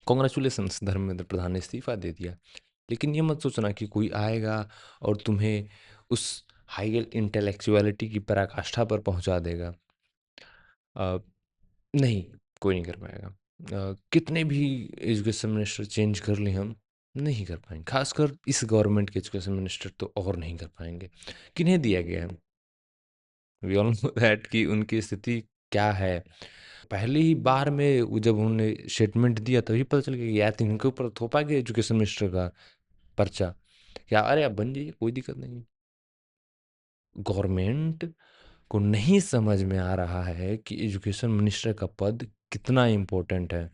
Congratulations, Dharmendra Pradhan ने इस्तीफा दे दिया। लेकिन ये मत सोचना कि कोई आएगा और तुम्हें उस हाई इंटेलेक्चुअलिटी की पराकाष्ठा पर पहुंचा देगा। अ, नहीं, कोई नहीं कर पाएगा। कितने भी एजुकेशन मिनिस्टर चेंज कर लें हम, नहीं कर पाएंगे। खासकर इस गवर्नमेंट के एजुकेशन मिनिस्टर तो और नहीं कर पाएंगे। किन्हें दिया गया है? वी ऑल नो दैट कि उनकी स्थिति क्या है। पहली ही बार में वो जब उन्होंने स्टेटमेंट दिया तभी पता चल गया कि यार इनके ऊपर थोपा गया एजुकेशन मिनिस्टर का पर्चा। क्या अरे आप बन जाइए, कोई दिक्कत नहीं। गवर्नमेंट को नहीं समझ में आ रहा है कि एजुकेशन मिनिस्टर का पद कितना इम्पोर्टेंट है।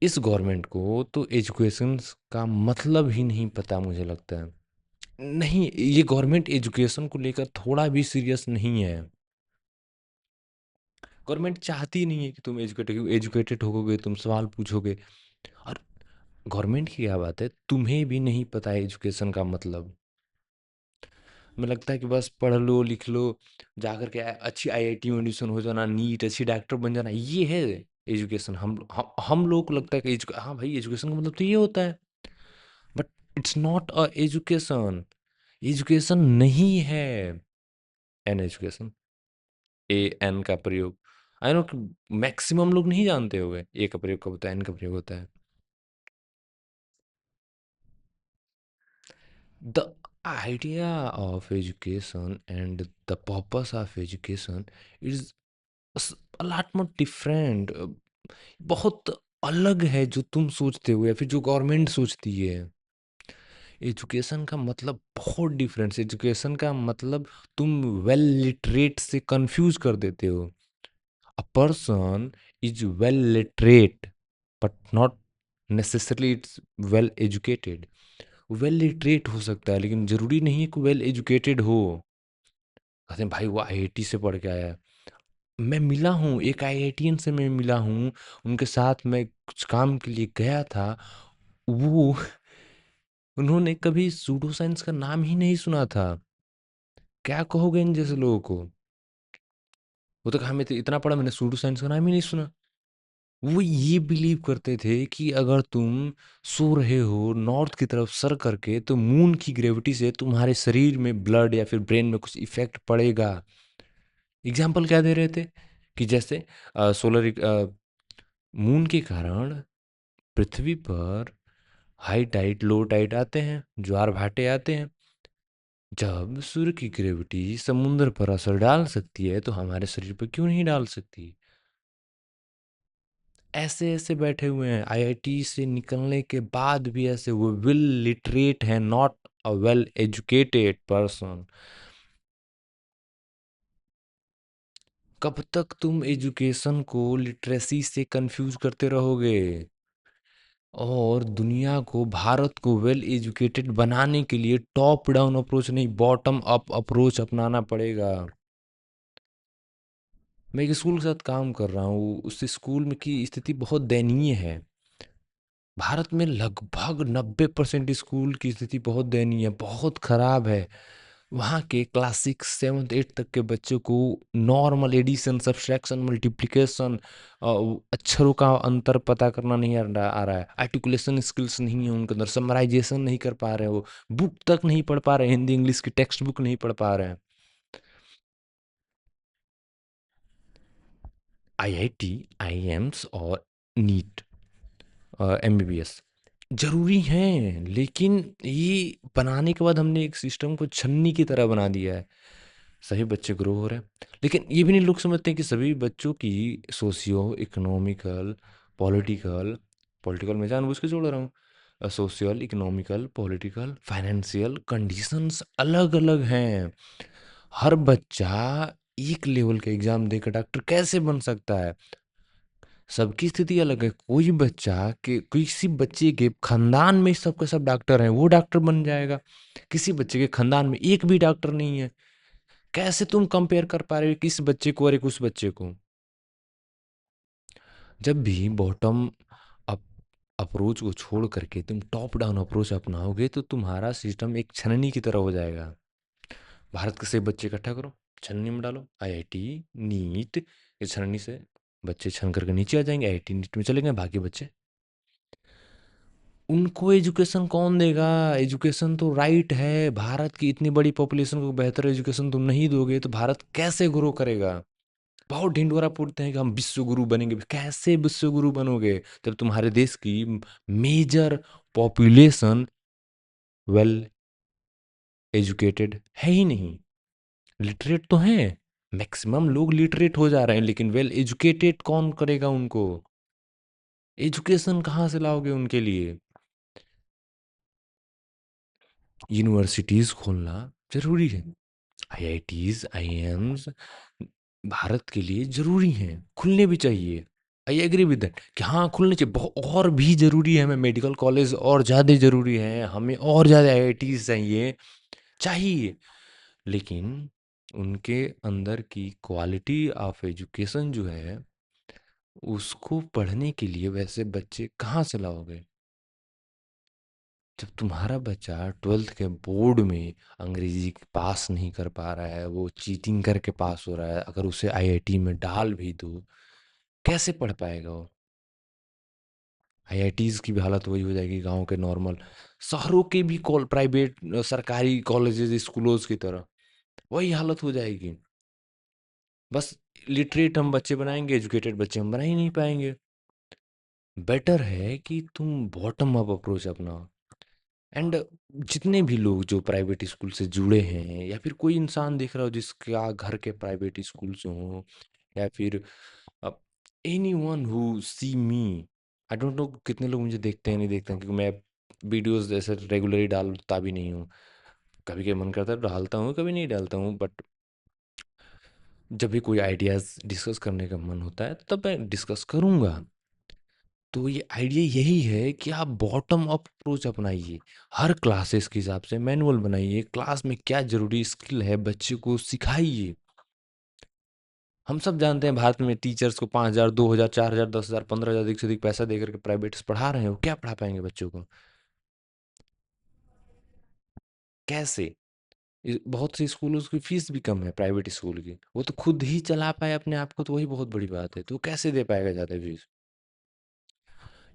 इस गवर्नमेंट को तो एजुकेशन का मतलब ही नहीं पता, मुझे लगता है। नहीं, ये गवर्नमेंट एजुकेशन को लेकर थोड़ा भी सीरियस नहीं है। गवर्नमेंट चाहती नहीं है कि तुम एजुकेटेड एजुकेटेड होगे, तुम सवाल पूछोगे। और गवर्नमेंट की क्या बात है, तुम्हें भी नहीं पता है एजुकेशन का मतलब। हमें लगता है कि बस पढ़ लो लिख लो, जाकर के अच्छी आईआईटी में एडमिशन हो जाना, नीट अच्छी डॉक्टर बन जाना, ये है एजुकेशन। हम लोग को लगता है कि हाँ भाई, एजुकेशन का मतलब तो ये होता है। But it's not a education. Education नहीं है एन एजुकेशन। ए एन का प्रयोग, आई नो मैक्सिमम लोग नहीं जानते होंगे ए का प्रयोग कब होता है, एन का प्रयोग होता है। The idea of education and the purpose of education is a lot more different। बहुत अलग है जो तुम सोचते हो या फिर जो गवर्नमेंट सोचती है। एजुकेशन का मतलब बहुत डिफरेंस। एजुकेशन का मतलब तुम वेल लिटरेट से कंफ्यूज कर देते हो। A person is well literate but not necessarily it's well educated. Well literate हो सकता है लेकिन ज़रूरी नहीं है कि वेल एजुकेटेड हो। कहते हैं भाई वो आईआईटी से पढ़ के आया है। मैं मिला हूँ, एक आईआईटीएन से मैं मिला हूँ, उनके साथ मैं कुछ काम के लिए गया था। वो उन्होंने कभी सूडो साइंस का नाम ही नहीं सुना था। क्या कहोगे इन जैसे लोगों को? वो तो कहा मैं तो इतना पढ़ा, मैंने सूडो साइंस का नाम ही नहीं सुना। वो ये बिलीव करते थे कि अगर तुम सो रहे हो नॉर्थ की तरफ सर करके तो मून की ग्रेविटी से तुम्हारे शरीर में ब्लड या फिर ब्रेन में कुछ इफेक्ट पड़ेगा। एग्जाम्पल क्या दे रहे थे कि जैसे सोलर मून के कारण पृथ्वी पर हाई टाइड लो टाइड आते हैं, ज्वार भाटे आते हैं। जब सूर्य की ग्रेविटी समुद्र पर असर डाल सकती है तो हमारे शरीर पर क्यों नहीं डाल सकती? ऐसे ऐसे बैठे हुए हैं आईआईटी से निकलने के बाद भी, ऐसे वो विल लिटरेट है, not a well educated person. कब तक तुम एजुकेशन को लिटरेसी से कंफ्यूज करते रहोगे? और दुनिया को, भारत को वेल एजुकेटेड बनाने के लिए टॉप डाउन अप्रोच नहीं, बॉटम अप अप्रोच अपनाना पड़ेगा। मैं एक स्कूल के साथ काम कर रहा हूँ, उस स्कूल में की स्थिति बहुत दयनीय है। भारत में लगभग 90% स्कूल की स्थिति बहुत दयनीय है, बहुत खराब है। वहाँ के क्लास 6, 7, 8 तक के बच्चों को नॉर्मल एडिशन, सब्ट्रैक्शन, मल्टीप्लिकेशन, अक्षरों का अंतर पता करना नहीं आ रहा है। आर्टिकुलेशन स्किल्स नहीं है उनके अंदर, समराइजेशन नहीं कर पा रहे हैं, वो बुक तक नहीं पढ़ पा रहे हैं, हिंदी इंग्लिश की टेक्स्ट बुक नहीं पढ़ पा रहे हैं। आईआईटी, आईएम्स और नीट, एमबीबीएस ज़रूरी हैं, लेकिन ये बनाने के बाद हमने एक सिस्टम को छन्नी की तरह बना दिया है। सभी बच्चे ग्रो हो रहे हैं, लेकिन ये भी नहीं लोग समझते कि सभी बच्चों की सोशियो इकोनॉमिकल, पॉलिटिकल, पॉलिटिकल मैं जानबूझ के जोड़ रहा हूँ, social, economical, political, financial conditions अलग-अलग हैं। हर बच्चा एक लेवल का एग्ज़ाम देकर डॉक्टर कैसे बन सकता है? सबकी स्थिति अलग है। कोई बच्चा के किसी बच्चे के खानदान में सब के सब डॉक्टर हैं, वो डॉक्टर बन जाएगा। किसी बच्चे के खानदान में एक भी डॉक्टर नहीं है। कैसे तुम कंपेयर कर पा रहे हो किस बच्चे को और एक उस बच्चे को? जब भी बॉटम अप अप्रोच को छोड़ करके तुम टॉप डाउन अप्रोच अपनाओगे तो तुम्हारा सिस्टम एक छननी की तरह हो जाएगा। भारत के सभी बच्चे इकट्ठा करो, छननी में डालो, आईआईटी, नीट, इस छननी से बच्चे छन करके नीचे आ जाएंगे, आईआईटी नीट में चले गए बाकी बच्चे। उनको एजुकेशन कौन देगा? एजुकेशन तो राइट है। भारत की इतनी बड़ी पॉपुलेशन को बेहतर एजुकेशन तुम नहीं दोगे तो भारत कैसे ग्रो करेगा? बहुत ढिंढोरा पीटते हैं कि हम विश्व गुरु बनेंगे। कैसे विश्व गुरु बनोगे जब तुम्हारे देश की मेजर पॉपुलेशन वेल एजुकेटेड है ही नहीं? लिटरेट तो हैं, मैक्सिमम लोग लिटरेट हो जा रहे हैं, लेकिन वेल एजुकेटेड कौन करेगा उनको? एजुकेशन कहाँ से लाओगे उनके लिए? यूनिवर्सिटीज़ खोलना ज़रूरी है। आईआईटीज़, आईआईएम्स भारत के लिए ज़रूरी हैं, खुलने भी चाहिए। आई एग्री विद दैट कि हाँ, खुलने चाहिए। और भी ज़रूरी है, हमें मेडिकल कॉलेज और ज़्यादा ज़रूरी है, हमें और ज़्यादा आईआईटीज़ चाहिए, चाहिए। लेकिन उनके अंदर की क्वालिटी ऑफ एजुकेशन जो है, उसको पढ़ने के लिए वैसे बच्चे कहाँ से लाओगे? जब तुम्हारा बच्चा 12th के बोर्ड में अंग्रेजी पास नहीं कर पा रहा है, वो चीटिंग करके पास हो रहा है, अगर उसे आईआईटी में डाल भी दो, कैसे पढ़ पाएगा वो? आईआईटीज़ की भी हालत वही हो जाएगी गाँव के नॉर्मल शहरों के भी प्राइवेट सरकारी कॉलेजेस स्कूलों की तरह वही हालत हो जाएगी। बस लिटरेट हम बच्चे बनाएंगे, एजुकेटेड बच्चे हम बना ही नहीं पाएंगे। बेटर है कि तुम बॉटम अप अप्रोच अपनाओ। एंड जितने भी लोग जो प्राइवेट स्कूल से जुड़े हैं, या फिर कोई इंसान देख रहा हो जिसका घर के प्राइवेट स्कूल से हो, या फिर anyone who see me, I don't know कितने लोग मुझे देखते हैं नहीं देखते हैं, क्योंकि मैं वीडियोस जैसे रेगुलरली डालता भी नहीं हूँ। कभी कभी मन करता है तो डालता हूँ, कभी नहीं डालता हूँ, बट जब भी कोई आइडियाज़ डिस्कस करने का मन होता है तब मैं डिस्कस करूँगा। तो ये आइडिया यही है कि आप बॉटम अप अप्रोच अपनाइए। हर क्लासेस के हिसाब से मैनुअल बनाइए, क्लास में क्या ज़रूरी स्किल है बच्चे को सिखाइए। हम सब जानते हैं भारत में टीचर्स को 5,000, 2,000, 4,000, 10,000, 15,000 अधिक से अधिक पैसा दे करके प्राइवेट पढ़ा रहे हैं, वो क्या पढ़ा पाएंगे बच्चों को? कैसे? बहुत से स्कूलों की फीस भी कम है प्राइवेट स्कूल की, वो तो खुद ही चला पाए अपने आप को, तो वही बहुत बड़ी बात है। तो वो कैसे दे पाएगा ज़्यादा fees?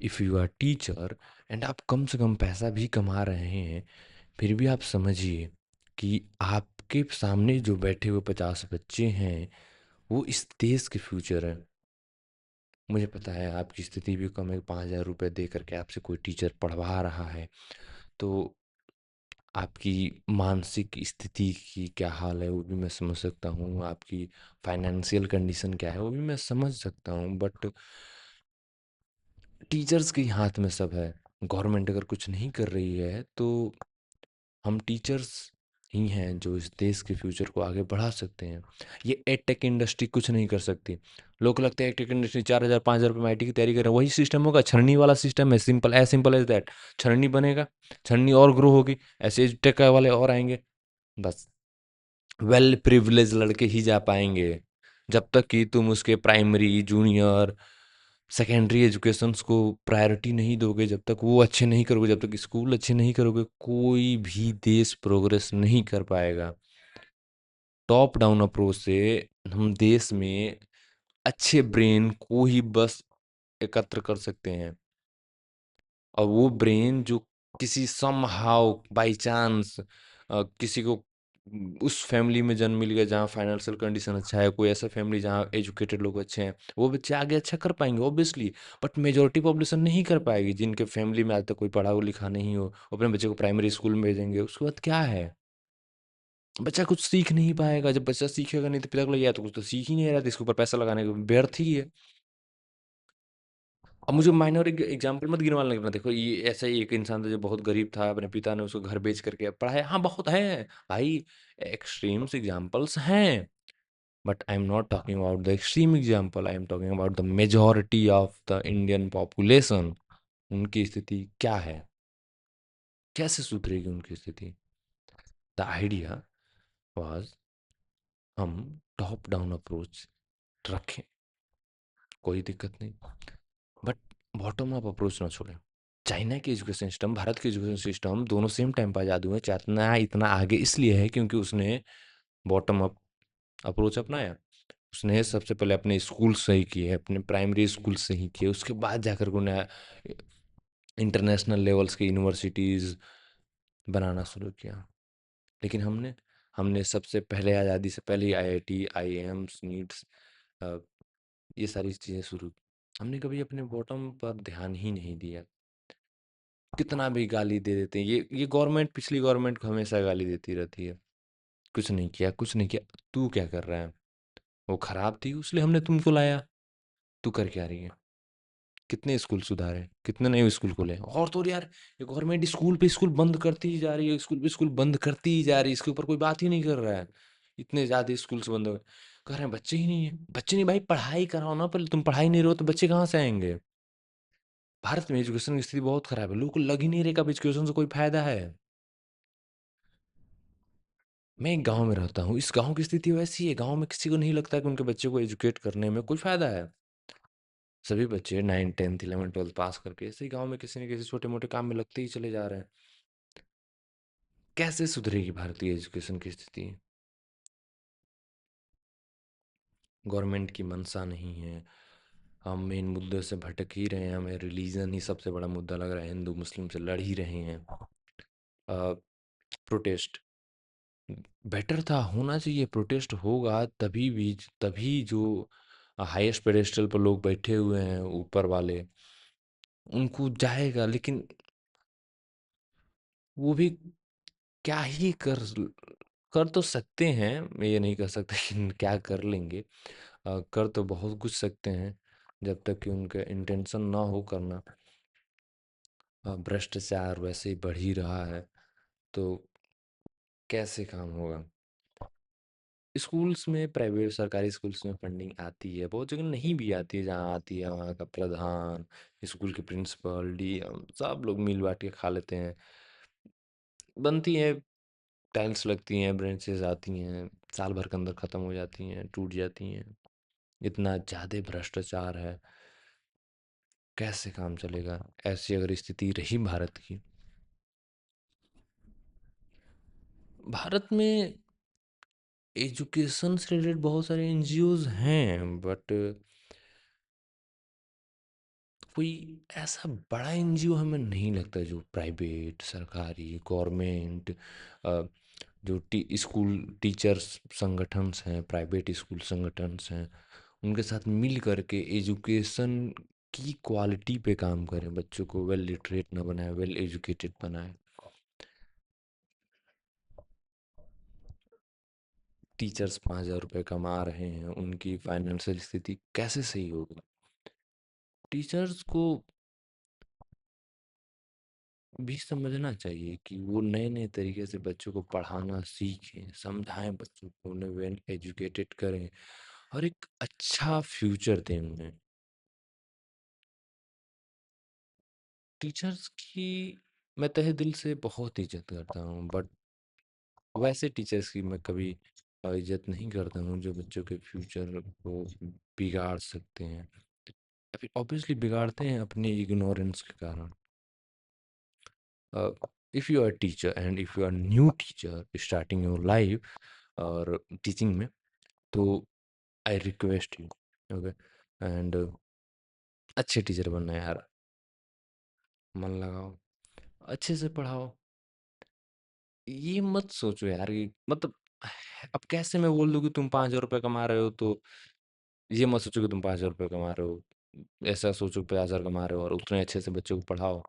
If you are teacher and आप कम से कम पैसा भी कमा रहे हैं, फिर भी आप समझिए कि आपके सामने जो बैठे हुए 50 बच्चे हैं, वो इस देश के फ्यूचर हैं। मुझे पता है आपकी स्थिति भी कम है, 5,000 रुपये दे करके आपसे कोई टीचर पढ़वा रहा है, तो आपकी मानसिक स्थिति की क्या हाल है वो भी मैं समझ सकता हूँ, आपकी फाइनेंशियल कंडीशन क्या है वो भी मैं समझ सकता हूँ, बट टीचर्स के ही हाथ में सब है। गवर्नमेंट अगर कुछ नहीं कर रही है तो हम टीचर्स ही हैं जो इस देश के फ्यूचर को आगे बढ़ा सकते हैं। ये एडटेक इंडस्ट्री कुछ नहीं कर सकती। लोग को लगता है एडटेक इंडस्ट्री 4,000 5,000 रुपये में आईटी की तैयारी कर रहे हैं, वही सिस्टम होगा, छलनी वाला सिस्टम है, सिंपल एज दैट। छलनी बनेगा, छलनी और ग्रो होगी, ऐसे एडटेक वाले और आएंगे। बस वेल प्रिविलेज लड़के ही जा पाएंगे। जब तक कि तुम उसके प्राइमरी जूनियर सेकेंडरी एजुकेशंस को प्रायोरिटी नहीं दोगे, जब तक वो अच्छे नहीं करोगे, जब तक स्कूल अच्छे नहीं करोगे, कोई भी देश प्रोग्रेस नहीं कर पाएगा। टॉप डाउन अप्रोच से हम देश में अच्छे ब्रेन को ही बस एकत्र कर सकते हैं, और वो ब्रेन जो किसी समहाउ बाय चांस किसी को उस फैमिली में जन्म मिल गया जहाँ फाइनेंशियल कंडीशन अच्छा है, कोई ऐसा फैमिली जहाँ एजुकेटेड लोग अच्छे हैं, वो बच्चे आगे अच्छा कर पाएंगे ऑब्वियसली। बट मेजोरिटी पॉपुलेशन नहीं कर पाएगी, जिनके फैमिली में आज तक कोई पढ़ा लिखा नहीं हो, वो अपने बच्चे को प्राइमरी स्कूल में भेजेंगे, उसके बाद क्या है? बच्चा कुछ सीख नहीं पाएगा। जब बच्चा सीखेगा नहीं तो पिता को लग तो कुछ तो सीख ही नहीं रहा, तो इसके ऊपर पैसा लगाने का व्यर्थ ही है। अब मुझे माइनर एग्जाम्पल मत गिनवाने लगना। देखो ये ऐसा ही एक इंसान था जो बहुत गरीब था, अपने पिता ने उसको घर बेच करके पढ़ाया। हाँ, बहुत है भाई, एक्सट्रीम्स एग्जाम्पल्स हैं, but I am not talking about the extreme example, I am talking about the majority of the Indian population. उनकी स्थिति क्या है? कैसे सुधरेगी उनकी स्थिति? द आइडिया वाज हम टॉप डाउन अप्रोच रखें, कोई दिक्कत नहीं, बट बॉटम अप अप्रोच ना छोड़ें। चाइना की एजुकेशन सिस्टम, भारत की एजुकेशन सिस्टम दोनों सेम टाइम पर आज़ाद हुए। चाइना इतना आगे इसलिए है क्योंकि उसने बॉटम अप अप्रोच अपनाया। उसने सबसे पहले अपने स्कूल से ही किए, अपने प्राइमरी स्कूल से ही किए, उसके बाद जाकर के उन्हें इंटरनेशनल लेवल्स की यूनिवर्सिटीज़ बनाना शुरू किया। लेकिन हमने हमने सबसे पहले आज़ादी से पहले ही आईआईटी, आईआईएम्स, नीट्स अ, ये सारी चीज़ें शुरू की। हमने कभी अपने बॉटम पर ध्यान ही नहीं दिया। कितना भी गाली दे देते हैं, ये गवर्नमेंट पिछली गवर्नमेंट को हमेशा गाली देती रहती है। कुछ नहीं किया, कुछ नहीं किया। तू क्या कर रहा है? वो खराब थी इसलिए हमने तुमको लाया। तू कर क्या रही है? कितने स्कूल सुधारे, कितने नए स्कूल खोले, और तो और यार ये गवर्नमेंट स्कूल पे स्कूल बंद करती ही जा रही है, स्कूल पे स्कूल बंद करती ही जा रही है, इसके ऊपर कोई बात ही नहीं कर रहा है। इतने ज्यादा स्कूल्स बंद हो गए, कह रहे हैं बच्चे ही नहीं है, बच्चे नहीं भाई, पढ़ाई कराओ ना पहले, तुम पढ़ाई नहीं रहो तो बच्चे कहाँ से आएंगे? भारत में एजुकेशन की स्थिति बहुत खराब है, लोगों को लग ही नहीं रहा कि अब एजुकेशन से कोई फायदा है। मैं एक गांव में रहता हूँ, इस गांव की स्थिति वैसी है, गांव में किसी को नहीं लगता कि उनके बच्चे को एजुकेट करने में कोई फायदा है। सभी बच्चे 9 10th 11 12 पास करके ऐसे ही गांव में किसी न किसी छोटे मोटे काम में लगते ही चले जा रहे हैं। कैसे सुधरेगी भारतीय एजुकेशन की स्थिति? गवर्नमेंट की मंशा नहीं है, हम मेन मुद्दे से भटक ही रहे हैं, हमें रिलीजन ही सबसे बड़ा मुद्दा लग रहा है, हिंदू मुस्लिम से लड़ ही रहे हैं। प्रोटेस्ट बेटर था, होना चाहिए, प्रोटेस्ट होगा तभी भी, तभी जो हाईएस्ट पेडेस्टल पर लोग बैठे हुए हैं ऊपर वाले, उनको जाएगा। लेकिन वो भी क्या ही कर तो सकते हैं, मैं ये नहीं कह सकता कि क्या कर लेंगे। कर तो बहुत कुछ सकते हैं, जब तक कि उनका इंटेंशन ना हो करना। भ्रष्टाचार वैसे ही बढ़ ही रहा है, तो कैसे काम होगा? स्कूल्स में, प्राइवेट सरकारी स्कूल्स में फंडिंग आती है, बहुत जगह नहीं भी आती है, जहाँ आती है वहाँ का प्रधान, स्कूल के प्रिंसिपल, डीएम सब लोग मिल बांट के खा लेते हैं। बनती है, टाइल्स लगती हैं, ब्रांचेस आती हैं, साल भर के अंदर ख़त्म हो जाती हैं, टूट जाती हैं। इतना ज़्यादा भ्रष्टाचार है, कैसे काम चलेगा? ऐसी अगर स्थिति रही भारत की, भारत में एजुकेशन से रिलेटेड बहुत सारे एनजीओज हैं, बट कोई ऐसा बड़ा एनजीओ हमें नहीं लगता जो प्राइवेट, सरकारी, गवर्नमेंट, जो स्कूल टीचर्स संगठन्स हैं, प्राइवेट स्कूल संगठन्स हैं, उनके साथ मिल करके एजुकेशन की क्वालिटी पे काम करें, बच्चों को वेल लिटरेट ना बनाए, वेल एजुकेटेड बनाए। टीचर्स 5,000 रुपये कमा रहे हैं, उनकी फाइनेंशियल स्थिति कैसे सही होगी? टीचर्स को भी समझना चाहिए कि वो नए नए तरीके से बच्चों को पढ़ाना सीखें, समझाएं बच्चों को, उन्हें वेल एजुकेटेड करें और एक अच्छा फ्यूचर दें उन्हें। टीचर्स की मैं तहे दिल से बहुत इज्जत करता हूँ, बट वैसे टीचर्स की मैं कभी इज्जत नहीं करता हूँ जो बच्चों के फ्यूचर को बिगाड़ सकते हैं, या फिर ऑब्वियसली बिगाड़ते हैं अपनी इग्नोरेंस के कारण। If you are teacher and if you are new teacher starting your life और टीचिंग में, तो I request you, okay, and अच्छे टीचर बनना यार, मन लगाओ, अच्छे से पढ़ाओ। ये मत सोचो यार कि मतलब, अब कैसे मैं बोल दूं कि तुम 5,000 रुपये कमा रहे हो, तो ये मत सोचो कि तुम 5,000 रुपये कमा रहे हो, ऐसा सोचो 50,000 कमा रहे हो और उतने अच्छे से बच्चों को पढ़ाओ।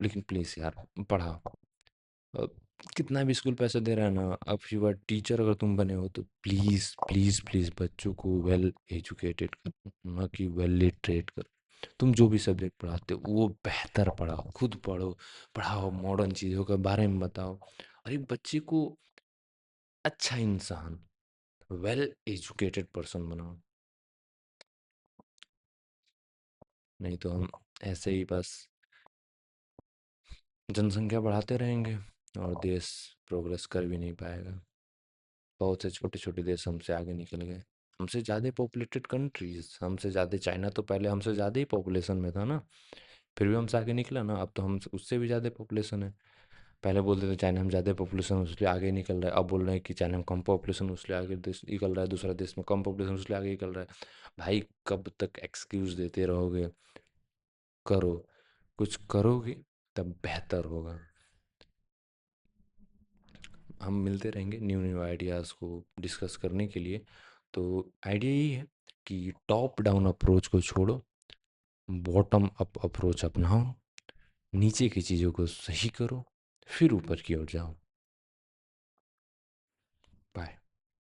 लेकिन प्लीज़ यार पढ़ाओ। अ, कितना भी स्कूल पैसा दे रहा है ना, अब यू आर टीचर, अगर तुम बने हो तो प्लीज़ प्लीज़ प्लीज़ बच्चों को वेल एजुकेटेड करो, ना कि वेल लिटरेट करो। तुम जो भी सब्जेक्ट पढ़ाते हो वो बेहतर पढ़ाओ, खुद पढ़ो, पढ़ाओ, मॉडर्न चीज़ों के बारे में बताओ और एक बच्चे को अच्छा इंसान, वेल एजुकेटेड पर्सन बनाओ। नहीं तो हम ऐसे ही बस जनसंख्या बढ़ाते रहेंगे और देश प्रोग्रेस कर भी नहीं पाएगा। बहुत से छोटे-छोटे देश हमसे आगे निकल गए। हमसे ज़्यादा पॉपुलेटेड कंट्रीज़, हमसे ज़्यादा, चाइना तो पहले हमसे ज़्यादा ही पॉपुलेशन में था ना, फिर भी हमसे आगे निकला ना, अब तो हम उससे भी ज़्यादा पॉपुलेशन है। पहले बोलते थे चाइना में ज़्यादा पॉपुलेशन है इसलिए आगे निकल रहा है, अब बोल रहे हैं कि चाइना में कम पॉपुलेशन है इसलिए आगे देश निकल रहा है, दूसरा देश में कम पॉपुलेशन इसलिए आगे निकल रहा है। भाई कब तक एक्सक्यूज़ देते रहोगे? करो, कुछ करोगे तब बेहतर होगा। हम मिलते रहेंगे न्यू न्यू आइडियाज़ को डिस्कस करने के लिए। तो आइडिया यही है कि टॉप डाउन अप्रोच को छोड़ो, बॉटम अप अप्रोच अपनाओ, नीचे की चीज़ों को सही करो, फिर ऊपर की ओर जाओ।